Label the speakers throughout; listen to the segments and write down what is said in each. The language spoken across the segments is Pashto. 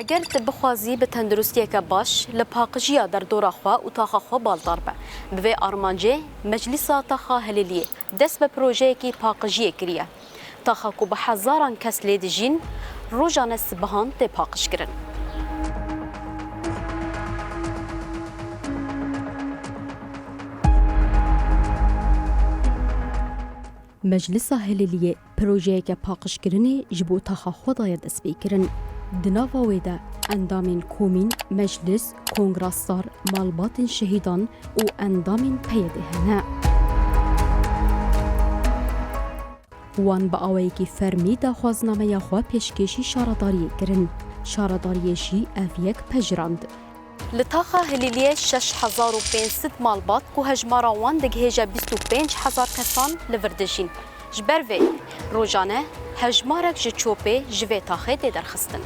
Speaker 1: اگر تبخوازی به تندرستی که باش لپاقجیا در دور خوا و تاخا خوا بالدار به به آرمانجه مجلس تاخا هلیلیه دست به پروژه کی پاقجیه کریه تاخا کو به هزاران کس لید جین روزانه سبهان ته پاقش کرن مجلس هلیلیه پروژه که پاقش کرنی جبو تاخا خدای دست بیکرن دناوا ویدا اندامین کومین مجلس کنگراسار مالبات شهیدان و اندامین پیده هنه وان با آوی که فرمی دا خوازنامه یا خواه پیشکشی شارداری کرن شارداریشی اویک پجراند لطاقه هلیلیه 6500 مالبات که هجمارا وان دگهجه 25000 کسان لوردشین جبر وی روزانه هجمارک جه چوپه جوه تاخه ده درخستن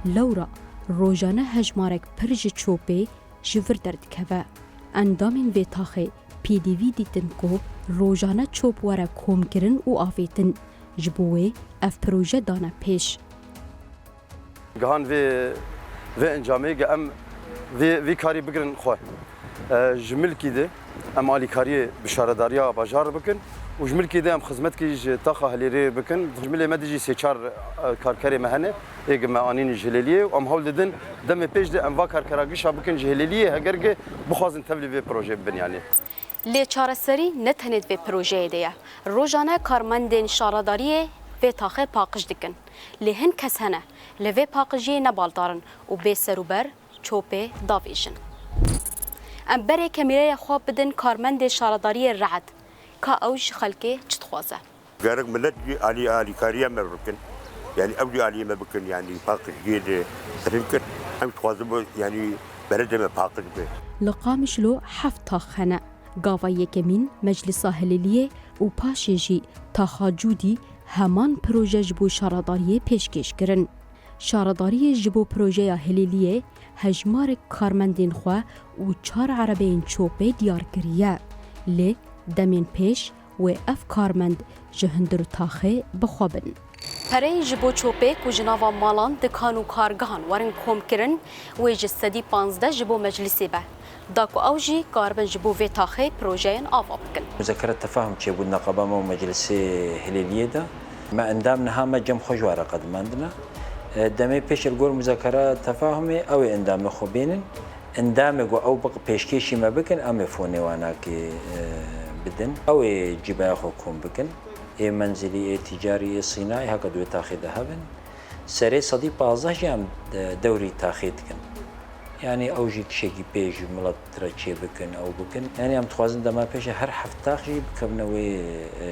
Speaker 1: لورا روزانه هجمارک پر جه چوپه جور درد که اندامین وی تاخه پی دی وی دیتن که روزانه چوپ وره کوم کرن و آفیتن جبوه اف پروژه دانه پیش
Speaker 2: گهان وی انجامه گه ام وی کاری بگرن خواه جمل کیده ام آلی کاری بشارداریا باجار بکن و جمل کیده ام خدمت کی تاخه هلیری بکن جمل مدجی سه چار کارکری مهنه ایگ معانین جلیلیه و ام هول ددن دم پیش ده ام وا کارکراگیش بکن جلیلیه اگر که بخوازن تبلی وی پروژه بن یعنی
Speaker 1: لی چارەسەری نەتەنێت vê projeyê de ye rojane karmendên şaredariyê vê taxê paqij dikin lê hin kes hene li vê paqijiyê nebaldarin û bê serûber çopê davêjin em berê kemîreya xwe bidin karmendê şaredariyê rehet ka ew ji xelkê çi dixwaze
Speaker 3: gerek millet alîkariya me bikin yani ew jî aliyê me bikin yani paqijiyê de serin kir em dixwazim yani beredê me paqij be
Speaker 1: li Qamişlo heft tax hene گاوا یکمین مجلس هلیلیه و پاشیجی تاخا جودی همان پروژه جبو شارداری پیشکش کرن. شارداری جبو پروژه هلیلیه هجمار کارمندین خواه و 4 عربین چوبه دیار کریه. لی دمین پیش و اف کارمند جهندر تاخه بخوابن. پره جبو چوبه که جناوا مالان دکان و کارگان ورن کوم کرن و جستدی 15 جبو مجلسی به. داكو أوجي قاربن جبو في تاخي بروجين آفابكن.
Speaker 4: مذكرة تفاهم شيء بود نقابة مو مجلس هليلية ده ما اندامنا هم جم خجوارة قدم عندنا دمي پیش الجور مذكرة تفاهمي أو اندام خوبينن اندام جو أو بق پیشکشی ما بکن ام فوني وانا كي بدن أو جبايا خوكم بكن منزلي تجاري صناعي هكذا تاخي ذهبن سري صدي 15 جام دوري تاخي تكن يعني اوجي شيء بيج ملات ترى بكن او بكن يعني ام تخوازن دما بيج هر حفتاخي بكبنوي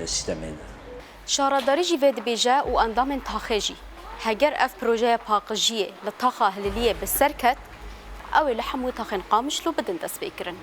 Speaker 4: سيستمين
Speaker 1: شارداری جی ود بیجا و اندام تاخیجی هگر اف پروژه پاقجیه لطاقه هلیلیه بسرکت او لحمو تاخین قامش لو بدن دست بکرن